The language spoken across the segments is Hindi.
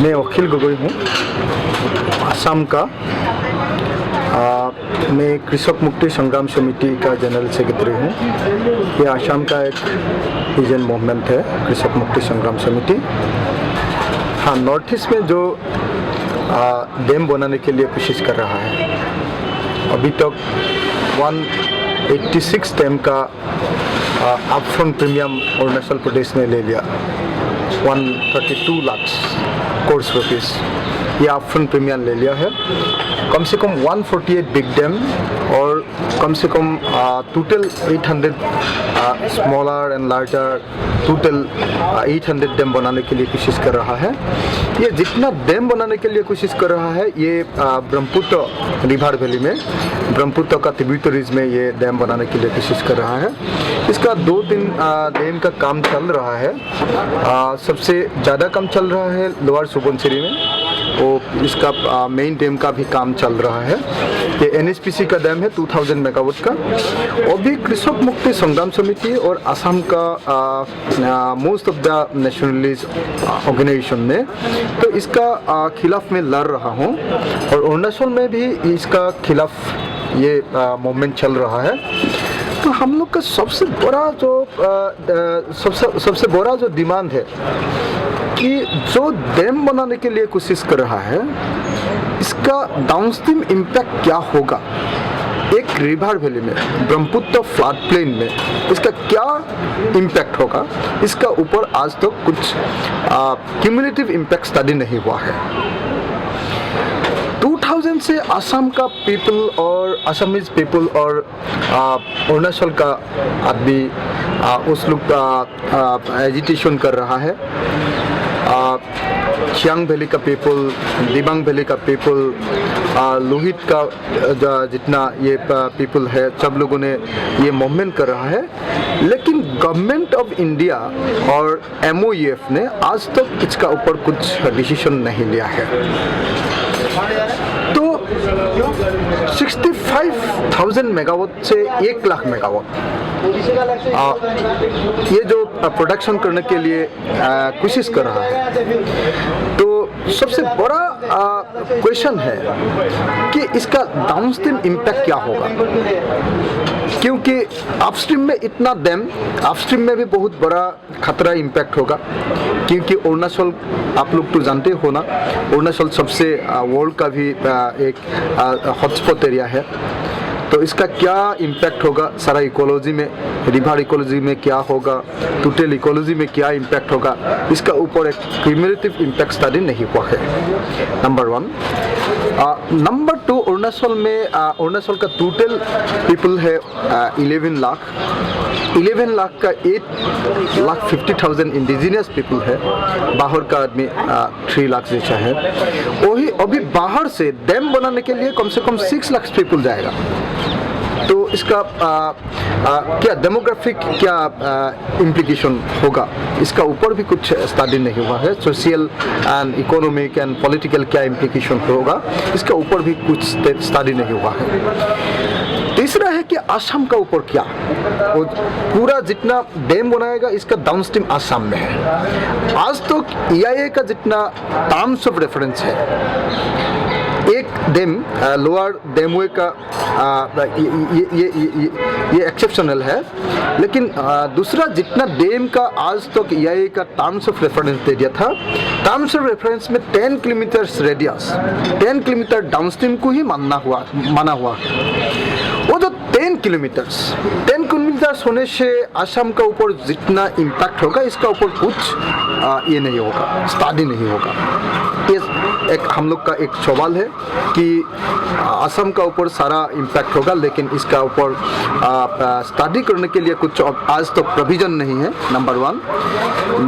मैं अखिल गगोई हूँ, असम का। मैं कृषक मुक्ति संग्राम समिति का जनरल सेक्रेटरी हूँ। ये असम का एक रीजन मूवमेंट है, कृषक मुक्ति संग्राम समिति। हाँ, नॉर्थ ईस्ट में जो डैम बनाने के लिए कोशिश कर रहा है, अभी तक 186 डैम का अपफ्रंट प्रीमियम अरुणाचल प्रदेश ने ले लिया। 132 लाख करोड़ रुपीस ये अपफ्रंट प्रीमियम ले लिया है। कम से कम 148 बिग डैम और कम से कम total 800 smaller and larger, total 800 dam बनाने के लिए कोशिश कर रहा है। ये जितना डैम बनाने के लिए कोशिश कर रहा है, ये ब्रह्मपुत्र रिवर वैली में, ब्रह्मपुत्र का ट्रिब्यूटरीज में ये डैम बनाने के लिए कोशिश कर रहा है। इसका 2-3 डैम का काम चल रहा है। सबसे ज़्यादा काम चल रहा है लोअर सुबनसिरी में, वो इसका मेन डैम का भी काम चल रहा है। ये NHPC का डैम है 2000 मेगावाट का। और भी कृषक मुक्ति संग्राम समिति और असम का most of the nationalist organisation ने तो इसका खिलाफ में लड़ रहा हूँ, और अरुणाचल में भी इसका खिलाफ ये मूवमेंट चल रहा है। तो हम लोग का सबसे बड़ा जो डिमांड है कि जो डैम बनाने के लिए कोशिश कर रहा है, इसका डाउनस्ट्रीम इम्पैक्ट क्या होगा एक रिवर वैली में, ब्रह्मपुत्र फ्लड प्लेन में, इसका क्या इम्पैक्ट होगा, इसका ऊपर आज तक कुछ क्यूमुलेटिव इम्पैक्ट स्टडी नहीं हुआ है। 2000 से असम का पीपल और असमीज पीपल और अरुणाचल का आदमी उस लोग का एजिटेशन कर रहा है। चियांग वैली का पीपल, दिबांग वैली का पीपल, लोहित का जितना ये पीपल है, सब लोगों ने ये मूवमेंट कर रहा है। लेकिन गवर्नमेंट ऑफ इंडिया और MOEF ने आज तक इसका ऊपर कुछ डिसीजन नहीं लिया है। तो 65,000 मेगावाट से 1 लाख मेगावाट ये जो प्रोडक्शन करने के लिए कोशिश कर रहा है। तो सबसे बड़ा क्वेश्चन है कि इसका डाउनस्ट्रीम इम्पैक्ट क्या होगा, क्योंकि अपस्ट्रीम में इतना डैम, अपस्ट्रीम में भी बहुत बड़ा खतरा इम्पैक्ट होगा। क्योंकि अरुणाचल आप लोग तो जानते हो ना, अरुणाचल सबसे वर्ल्ड का भी एक हॉटस्पॉट एरिया है। तो इसका क्या इम्पैक्ट होगा सारा इकोलॉजी में, रिवर इकोलॉजी में क्या होगा, टोटल इकोलॉजी में क्या इम्पैक्ट होगा, इसका ऊपर एक क्यूमुलेटिव इम्पैक्ट स्टडी नहीं हुआ है, नंबर 1। नंबर 2, अरुणाचल में अरुणाचल का टोटल पीपल है 11 लाख। 11 लाख का 8,50,000 इंडिजिनियस पीपल है। बाहर का आदमी 3 लाख जैसा है। वही अभी बाहर से डैम बनाने के लिए कम से कम 6 लाख पीपल जाएगा। तो इसका क्या डेमोग्राफिक क्या इम्प्लीकेशन होगा, इसका ऊपर भी कुछ स्टडी नहीं हुआ है। Social and economic and political क्या इम्प्लीकेशन होगा, इसका ऊपर भी कुछ स्टडी नहीं हुआ है। तीसरा है कि असम का ऊपर क्या, वो पूरा जितना डैम बनाएगा इसका डाउनस्ट्रीम असम में है। आज तो EIA का जितना टर्म्स ऑफ रेफरेंस है, एक डैम लोअर डैमवे का ये एक्सेप्शनल है। लेकिन दूसरा जितना डैम का आज तक EIA का टर्म्स ऑफ रेफरेंस दे दिया था, टर्म्स ऑफ रेफरेंस में 10 किलोमीटर रेडियस, 10 किलोमीटर डाउनस्ट्रीम को ही माना हुआ। वो जो 10 किलोमीटर होने से असम का ऊपर जितना इम्पैक्ट होगा, इसका ऊपर कुछ ये नहीं होगा, स्टडी नहीं होगा। ये एक हम लोग का एक सवाल है कि असम का ऊपर सारा इम्पैक्ट होगा, लेकिन इसका ऊपर स्टडी करने के लिए कुछ आज तक प्रोविजन नहीं है, नंबर 1।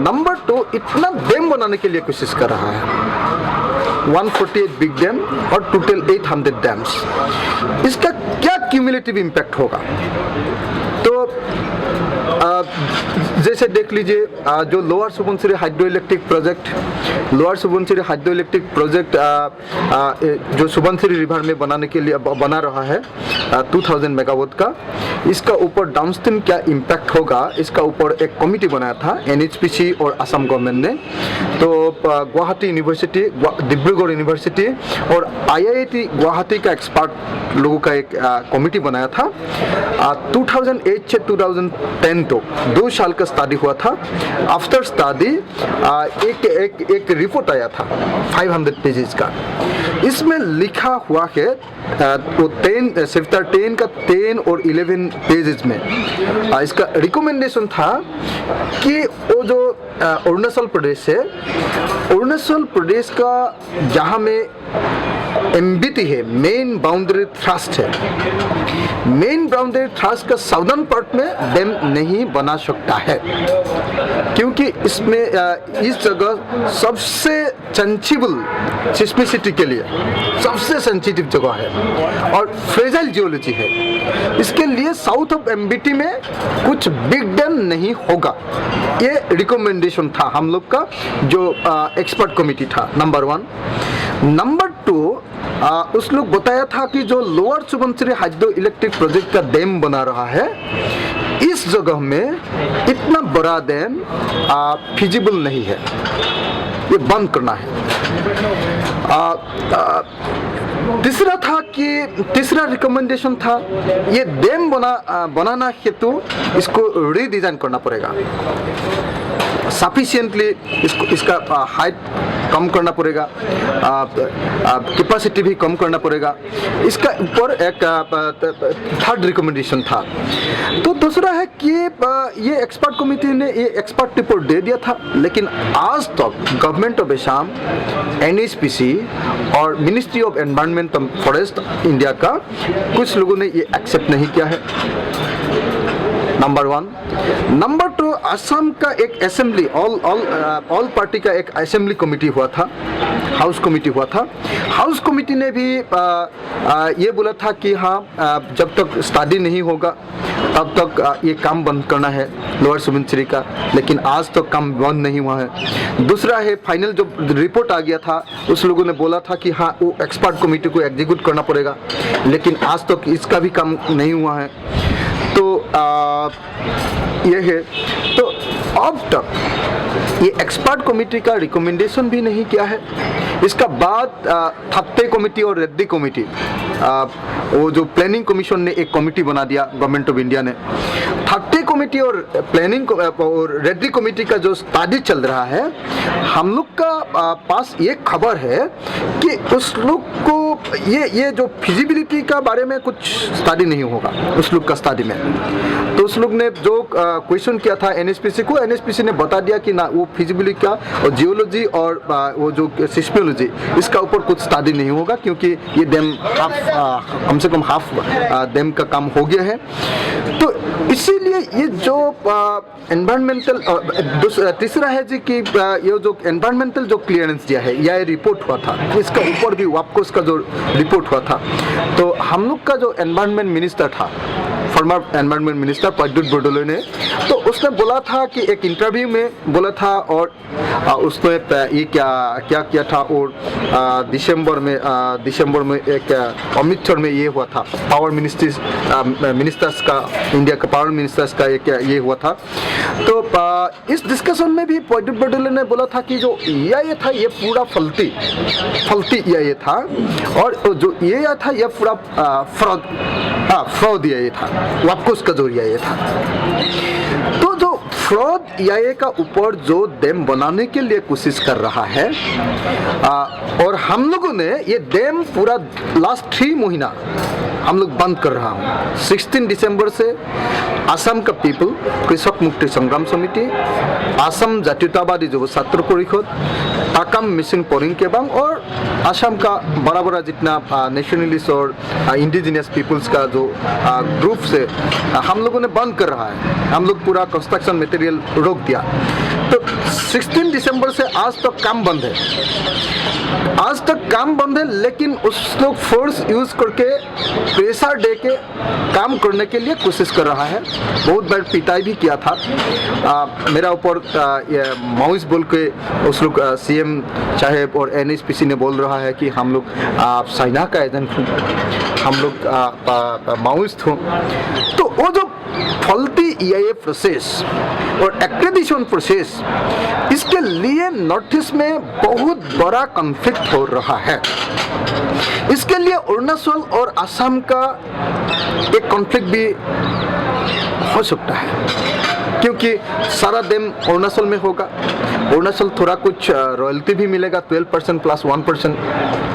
नंबर 2, इतना डैम बनाने के लिए कोशिश कर रहा है, 148 बिग डैम और टोटल 800 डैम्स, इसका क्या क्यूमुलेटिव इम्पैक्ट होगा। तो जैसे देख लीजिए जो lower Subansiri hydro electric project जो सुबनसिरी रिवर में बनाने के लिए बना रहा है 2000 मेगावाट का, इसका ऊपर डाउनस्ट्रीम क्या इम्पैक्ट होगा, इसका ऊपर एक कमिटी बनाया था NHPC और असम गवर्नमेंट ने। तो गुवाहाटी यूनिवर्सिटी, डिब्रूगढ़ यूनिवर्सिटी और IIT गुवाहाटी का एक्सपर्ट लोगों का एक कमिटी बनाया था। 2008 से 2010 तो 2 साल का स्टडी हुआ था। आफ्टर स्टडी एक रिपोर्ट आया था 500 पेजेस का। इसमें लिखा हुआ है वो 10 का 10 और 11 पेजेस में इसका रिकमेंडेशन था कि वो जो अरुणाचल प्रदेश है, अरुणाचल प्रदेश का जहाँ में MBT है, मेन बाउंड्री थ्रस्ट है, मेन बाउंड्री थ्रस्ट का साउदर्न पार्ट में डैम नहीं बना सकता है, क्योंकि इसमें इस जगह सबसे सेंसिबल सिस्मिसिटी के लिए सबसे सेंसिटिव जगह है और फ्रेजाइल जियोलॉजी है। इसके लिए साउथ ऑफ MBT में कुछ बिग डैम नहीं होगा। ये रिकमेंडेशन था हम लोग का जो एक्सपर्ट कमिटी था, नंबर 1। नंबर 2, उस लोग बताया था कि जो lower Subansiri hydro electric project का डैम बना रहा है, इस जगह में इतना बड़ा डैम फिजिबल नहीं है, ये बंद करना है। तीसरा था कि तीसरा रिकमेंडेशन था ये डैम बनाना हेतु इसको रीडिजाइन करना पड़ेगा, सफिशिएंटली इसका हाइट कम करना पड़ेगा, कैपेसिटी भी कम करना पड़ेगा। इसका ऊपर एक थर्ड रिकमेंडेशन था। तो दूसरा है कि ये एक्सपर्ट कमिटी ने ये एक्सपर्ट रिपोर्ट दे दिया था, लेकिन आज तक गवर्नमेंट ऑफ असम, NHPC और ministry of environment and forest India का कुछ लोगों ने ये एक्सेप्ट नहीं किया है, नंबर 1। नंबर 2, असम का एक असेंबली ऑल पार्टी का एक असेंबली कमिटी हुआ था, हाउस कमिटी हुआ था। हाउस कमिटी ने भी ये बोला था कि हाँ, जब तक स्टडी नहीं होगा तब तक ये काम बंद करना है लोअर सुबनसिरी का, लेकिन आज तक काम बंद नहीं हुआ है। दूसरा है फाइनल जो रिपोर्ट आ गया था, उस लोगों ने बोला था कि हाँ वो एक्सपर्ट कमिटी को एग्जीक्यूट करना पड़ेगा, लेकिन आज तक इसका भी काम नहीं हुआ है। तो ये है। तो अब तक ये एक्सपर्ट कमेटी का रिकमेंडेशन भी नहीं किया है। इसका बाद थत्ते कमेटी और रेड्डी कमेटी, वो जो प्लानिंग कमीशन ने एक कमेटी बना दिया गवर्नमेंट ऑफ इंडिया ने। थत्ते कमेटी और प्लानिंग और रेड्डी कमेटी का जो स्टडी चल रहा है, हम लोग का पास ये खबर है कि उस लोग को ये जो फिजिबिलिटी का बारे में कुछ स्टडी नहीं होगा उस लोग का स्टडी में। तो उस लोग ने जो क्वेश्चन किया था NHPC को, NHPC ने बता दिया कि ना वो फिजिबिलिटी का और जियोलॉजी और वो जो सिस्मोलॉजी, इसका ऊपर कुछ स्टडी नहीं होगा, क्योंकि ये डैम कम से कम हाफ डैम का काम हो गया है। तो इसीलिए ये जो एनवायरमेंटल, तीसरा है जी कि ये जो एनवायरमेंटल जो क्लियरेंस दिया है, यह रिपोर्ट हुआ था, इसका ऊपर भी वापकोस का जो रिपोर्ट हुआ था। तो हम लोग का जो एनवायरमेंट मिनिस्टर था, फॉर्मर एनवायरमेंट मिनिस्टर प्रद्युत बरदলৈ ने, तो उसने बोला था कि एक इंटरव्यू में बोला था, और उसने ये क्या किया था। और दिसंबर में एक अमृतसर में ये हुआ था, पावर मिनिस्टर्स का, इंडिया का पावर मिनिस्टर्स का एक ये हुआ था। तो इस डिस्कशन में भी प्रद्युत बरदলৈ ने बोला था कि जो ये था ये पूरा फल्टी ये था, और जो ये था ये पूरा फ्रॉड ये था, वापस का जो ये था। तो जो फ्रॉड ये का ऊपर जो डैम बनाने के लिए कोशिश कर रहा है, और हम लोगों ने ये डैम पूरा लास्ट 3 महीना हम लोग बंद कर रहा हूँ। 16 दिसंबर से असम का पीपल, कृषक मुक्ति संग्राम समिति, असम जातीयतावादी युवा छात्र परिषद, ताकाम मिसिंग पोरिंग केबांग और असम का बड़ा जितना नेशनलिस्ट और इंडिजिनियस पीपल्स का जो ग्रुप से हम लोगों ने बंद कर रहा है। हम लोग पूरा कंस्ट्रक्शन में मटेरियल रोक दिया। तो 16 दिसंबर से आज तक काम बंद है, आज तक काम बंद है, लेकिन उस लोग फोर्स यूज करके प्रेशर दे के काम करने के लिए कोशिश कर रहा है। बहुत बार पिटाई भी किया था मेरा ऊपर, माओइस्ट बोल के उस लोग सीएम साहेब और एनएचपीसी ने बोल रहा है कि हम लोग चाइना का एजेंट हूँ, हम लोग माओइस्ट हूँ। तो वो जो फॉल्टी EIA प्रोसेस और एक्रेडिशन प्रोसेस, इसके लिए नॉर्थ ईस्ट में बहुत बड़ा कॉन्फ्लिक्ट हो रहा है। इसके लिए अरुणाचल और असम का एक कॉन्फ्लिक्ट भी हो सकता है, क्योंकि सारा दिन अरुणाचल में होगा। अरुणाचल थोड़ा कुछ रॉयल्टी भी मिलेगा 12% प्लस 1%,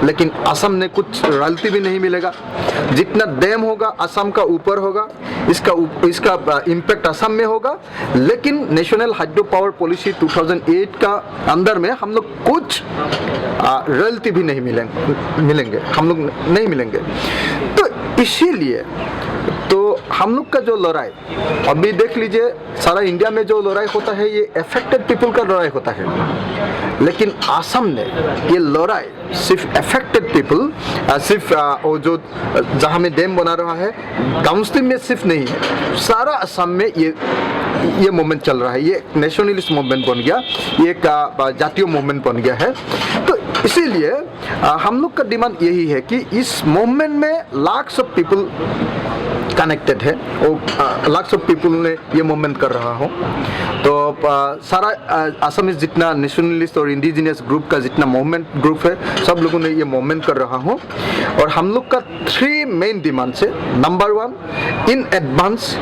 लेकिन असम ने कुछ रॉयल्टी भी नहीं मिलेगा। जितना डैम होगा असम का ऊपर होगा, इसका इम्पैक्ट असम में होगा, लेकिन नेशनल हाइड्रो पावर पॉलिसी 2008 का अंदर में हम लोग कुछ रॉयल्टी भी नहीं मिलेंगे, हम लोग नहीं मिलेंगे। तो इसीलिए तो हम लोग का जो लड़ाई अभी देख लीजिए, सारा इंडिया में जो लड़ाई होता है ये अफेक्टेड पीपल का लड़ाई होता है, लेकिन असम ने ये लड़ाई सिर्फ अफेक्टेड पीपल, सिर्फ वो जो जहाँ में डैम बना रहा है डाउनस्ट्रीम में सिर्फ नहीं है, सारा असम में ये मूवमेंट चल रहा है। ये नेशनलिस्ट मूवमेंट बन गया, ये एक जातीय मूवमेंट बन गया है। तो इसीलिए हम लोग का डिमांड यही है कि इस मूवमेंट में लाख्स ऑफ पीपल कनेक्टेड है, वो लाख्स ऑफ पीपल ने ये मूवमेंट कर रहा हो। तो सारा असम जितना नेशनलिस्ट और इंडिजिनियस ग्रुप का जितना मूवमेंट ग्रुप है, सब लोगों ने ये मूवमेंट कर रहा हो। और हम लोग का 3 मेन डिमांड है। Number 1, in advance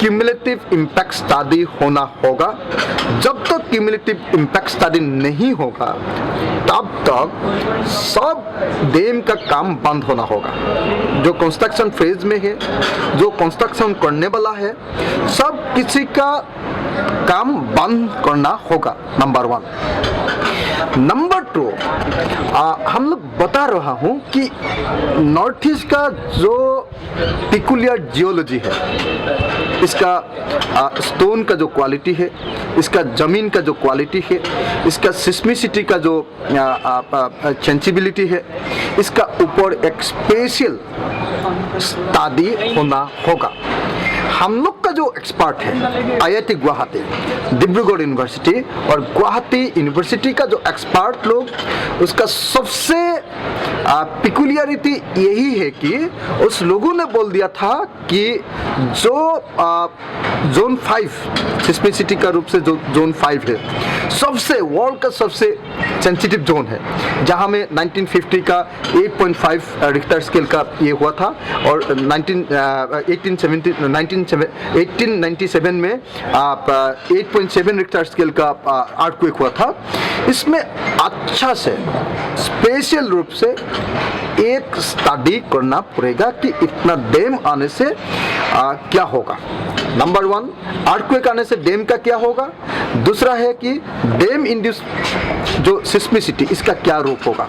cumulative impact study होना होगा। जब तक क्यूमुलेटिव इम्पैक्ट स्टडी नहीं होगा तब तक सब डैम का काम बंद होना होगा। जो कंस्ट्रक्शन फेज में है, जो कंस्ट्रक्शन करने वाला है, सब किसी का काम बंद करना होगा, नंबर 1। नंबर 2, हम लोग बता रहा हूँ कि नॉर्थ ईस्ट का जो पिकुलियर जियोलॉजी है, इसका स्टोन का जो क्वालिटी है, इसका ज़मीन का जो क्वालिटी है, इसका सिस्मिसिटी का जो सेंसिबिलिटी है, इसका ऊपर एक स्पेशल स्टडी होना होगा। हम लोग का जो एक्सपर्ट है IIT गुवाहाटी, डिब्रूगढ़ यूनिवर्सिटी और गुवाहाटी यूनिवर्सिटी का जो एक्सपर्ट लोग, उसका सबसे पिकुलियरिटी यही है कि उस लोगों ने बोल दिया था कि जो जोन 5 सिस्मिसिटी का रूप से जो जोन 5 है, सबसे वर्ल्ड का सबसे सेंसिटिव जोन है, जहां में 1950 का 8.5 रिक्टर स्केल का ये हुआ था, और 1897 में 8.7 रिक्टर स्केल का अर्थक्वेक हुआ था। इसमें अच्छा से स्पेशल रूप से एक स्टडी करना पड़ेगा कि इतना डैम आने से क्या होगा। नंबर 1, अर्थक्वेक आने से डैम का क्या होगा। दूसरा है कि डैम इंड्यूस जो सिस्मिसिटी, इसका क्या रूप होगा।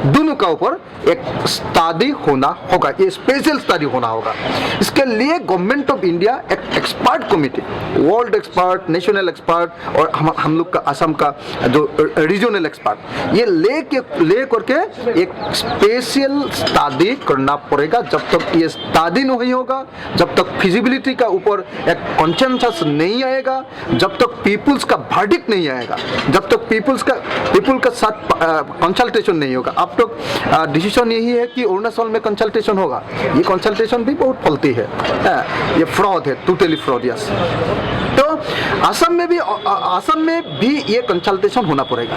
दोनों का ऊपर एक स्टडी होना होगा, ये स्पेशल स्टडी होना होगा। इसके लिए गवर्नमेंट ऑफ इंडिया एक expert committee, world expert, national expert और हम लोग का असम का जो रीजनल एक्सपर्ट, ये ले करके एक स्पेशल स्टडी करना पड़ेगा। जब तक ये स्टडी नहीं होगा, जब तक फिजिबिलिटी का ऊपर एक कंसेंसस नहीं आएगा, जब तक पीपुल्स का वर्डिक्ट नहीं आएगा, जब तक पीपल का साथ कंसल्टेशन नहीं होगा। अब तक डिसीजन यही है कि अरुणाचल में कंसल्टेशन होगा, ये कंसल्टेशन भी बहुत फलती है, ये फ्रॉड है, टोटली फ्रॉड। यस, तो असम में भी ये कंसल्टेशन होना पड़ेगा,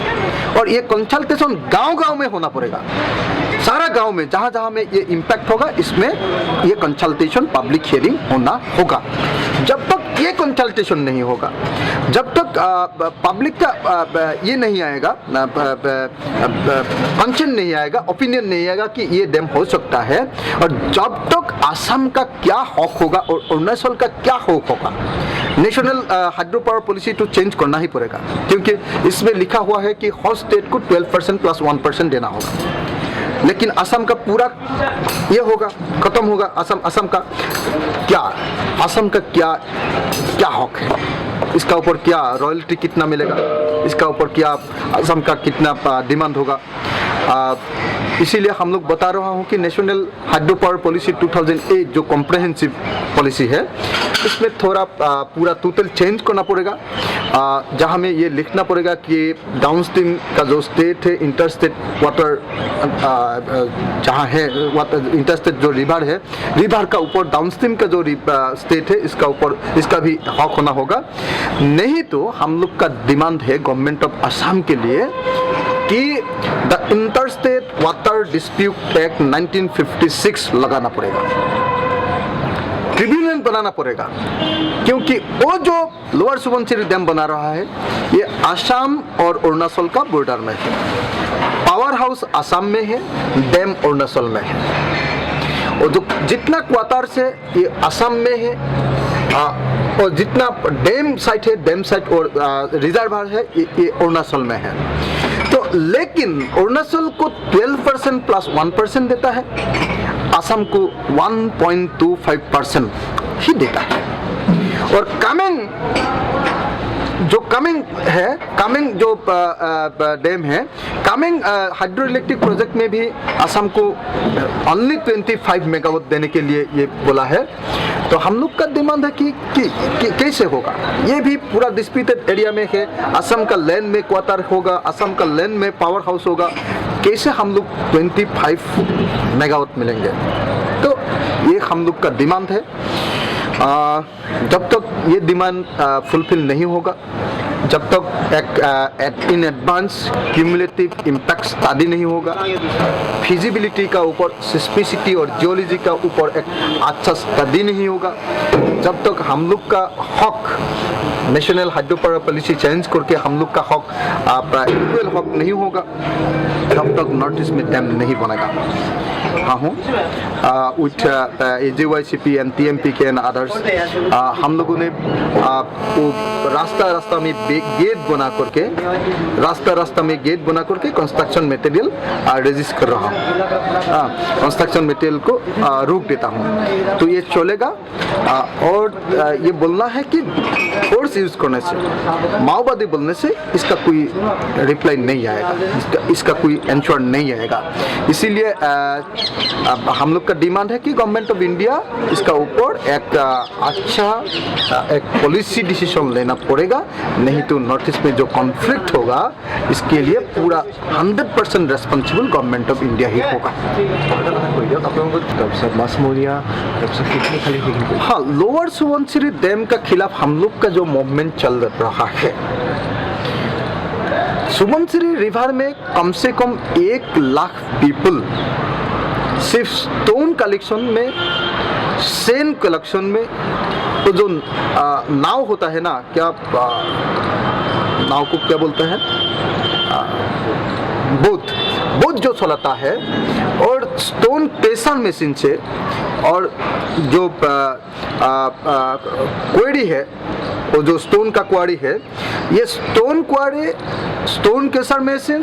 और ये कंसल्टेशन गांव-गांव में होना पड़ेगा। सारा गांव में जहां में ये इम्पैक्ट होगा, इसमें ये कंसल्टेशन, पब्लिक हियरिंग होना होगा। जब तक ये कंसल्टेशन नहीं होगा, जब तक पब्लिक का ये नहीं आएगा, कंसेंट नहीं आएगा, ओपिनियन नहीं आएगा कि ये डैम हो सकता है, और जब तक असम का क्या हक होगा और अरुणाचल का क्या हक होगा, नेशनल हाइड्रो पावर पॉलिसी तो चेंज करना ही पड़ेगा, क्योंकि इसमें लिखा हुआ है कि हर स्टेट को 12% प्लस 1% देना होगा। लेकिन असम का पूरा ये होगा, खत्म होगा। असम का क्या क्या हक है। इसका ऊपर क्या रॉयल्टी कितना मिलेगा, इसका ऊपर क्या असम का कितना डिमांड होगा। इसीलिए हम लोग बता रहा हूँ कि नेशनल हाइड्रो पावर पॉलिसी 2008 जो कॉम्प्रहेंसिव पॉलिसी है, इसमें थोड़ा पूरा टोटल चेंज करना पड़ेगा, जहाँ में ये लिखना पड़ेगा कि डाउनस्ट्रीम का जो स्टेट है, इंटरस्टेट वाटर जहाँ है, इंटरस्टेट जो रिवर है, रिवर का ऊपर डाउनस्ट्रीम का जो स्टेट है, इसका ऊपर इसका भी हक होना होगा। नहीं तो हम लोग का डिमांड है गवर्नमेंट ऑफ असम के लिए कि the interstate water dispute act 1956 लगाना पड़ेगा, ट्रिब्यूनल बनाना पड़ेगा, क्योंकि वो जो लोअर सुबनसिरी डैम बना रहा है ये असम और अरुणाचल का बॉर्डर में है। पावर हाउस असम में है, डैम अरुणाचल में है, और जो जितना क्वार्टर से ये असम में है, और जितना डैम साइट है, डैम साइट और रिजर्वायर है, ये अरुणाचल में है। तो लेकिन अरुणाचल को 12% प्लस 1% देता है, असम को 1.25% ही देता है। और कमिंग जो डैम है, कमिंग हाइड्रो इलेक्ट्रिक प्रोजेक्ट में भी असम को ओनली 25 मेगावाट देने के लिए ये बोला है। तो हम लोग का डिमांड है कि कैसे होगा, ये भी पूरा डिस्प्यूटेड एरिया में है, असम का लैंड में क्वार्टर होगा, असम का लैंड में पावर हाउस होगा, कैसे हम लोग 25 मेगावाट मिलेंगे। तो ये हम लोग का डिमांड है। जब तक ये डिमांड फुलफिल नहीं होगा, जब तक एक in advance cumulative impact study नहीं होगा, फिजिबिलिटी का ऊपर, सिस्पिसिटी और जियोलॉजी का ऊपर एक अच्छा स्टडी नहीं होगा, जब तक हम लोग का हक national hydro power policy change करके हम लोग का हक इक्वल हक नहीं होगा, तब तक नॉर्थ ईस्ट में डैम नहीं बनेगा। हाँ हूँ with AJYCP and TMPK and others, हम लोगों ने वो रास्ता में गेट बना करके, रास्ता में गेट बना करके कंस्ट्रक्शन मटेरियल रजिस्ट कर रहा हूँ, कंस्ट्रक्शन मटेरियल को रोक देता हूँ। तो ये चलेगा। और ये बोलना है कि फोर्स यूज करने से, माओवादी बोलने से इसका कोई रिप्लाई नहीं आएगा, इसका कोई आंसर नहीं आएगा। इसीलिए हम लोग का डिमांड है कि गवर्नमेंट ऑफ इंडिया इसका ऊपर एक अच्छा एक पॉलिसी डिसीजन लेना पड़ेगा, नहीं तो नॉर्थ ईस्ट में जो कॉन्फ्लिक्ट होगा इसके लिए पूरा 100% रेस्पॉन्सिबल गवर्नमेंट ऑफ इंडिया ही होगा। हाँ, लोअर सुबनसिरी डैम का खिलाफ हम लोग का जो मूवमेंट चल रहा है, सुबनसिरी रिवर में कम से कम 1 लाख पीपल सिर्फ स्टोन कलेक्शन में, सेन कलेक्शन में, तो जो नाव होता है ना, क्या नाव को क्या बोलते हैं, बोट जो चलाता है, और स्टोन प्रेशर मशीन से, और जो क्वेरी है, वो जो स्टोन का क्वारी है, ये स्टोन क्वारी, स्टोन प्रेशर मशीन,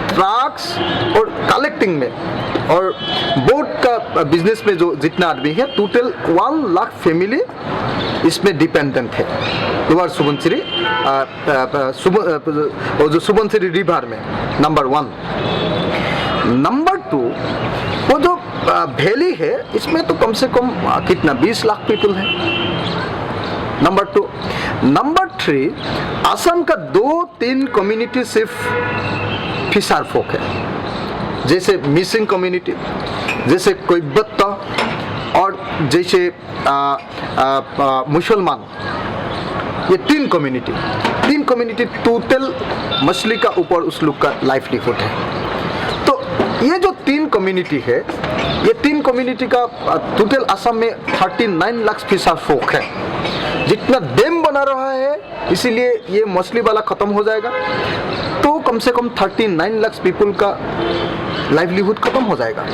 ट्रक्स और कलेक्टिंग में और बोट का बिजनेस में जो जितना आदमी है, टोटल 1 लाख फैमिली इसमें डिपेंडेंट है लोअर सुबनसिरी, जो सुबनसिरी रिवर में। नंबर 1। नंबर 2, वो जो वैली है इसमें तो कम से कम कितना 20 लाख पीपल है। नंबर 2। नंबर 3, असम का 2-3 कम्युनिटी सिर्फ फिशर फोक है, जैसे मिसिंग कम्युनिटी, जैसे कोई बत्ता, और जैसे मुसलमान। ये 3 कम्युनिटी टोटल मछली का ऊपर उस लोग का लाइवलीहुड है। तो ये जो 3 कम्युनिटी है, ये 3 कम्युनिटी का टोटल असम में 39 लाख फिशर फोक है। जितना डैम बना रहा है, इसीलिए ये मछली वाला खत्म हो जाएगा, तो कम से कम 39 लाख पीपल का लाइवलीहुड खत्म हो जाएगा।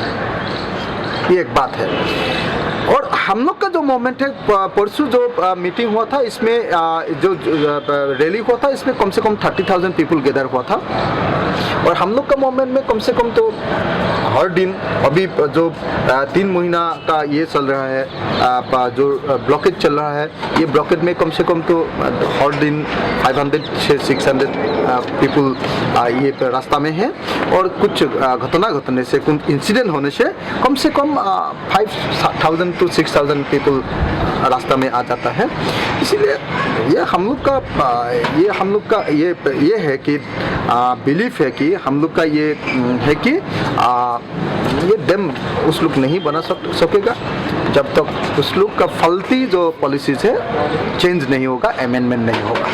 ये एक बात है। और हम लोग का जो मूवमेंट है, परसों जो मीटिंग हुआ था, इसमें जो रैली हुआ था, इसमें कम से कम 30,000 पीपल गैदर हुआ था। और हम लोग का मूवमेंट में कम से कम तो हर दिन अभी जो 3 महीना का ये चल रहा है, जो ब्लॉकेज चल रहा है, ये ब्लॉकेज में कम से कम तो हर दिन 500 से 600 पीपल ये रास्ता में है, और कुछ घटना घटने से, कुछ इंसिडेंट होने से कम 5000 to 6000 पीपल रास्ता में आ जाता है। इसीलिए ये हम लोग का ये है कि बिलीफ है कि हम लोग का ये है कि ये डैम उस लोग नहीं बना सकेगा जब तक उस लोग का फलती जो पॉलिसीज है चेंज नहीं होगा, अमेंडमेंट नहीं होगा।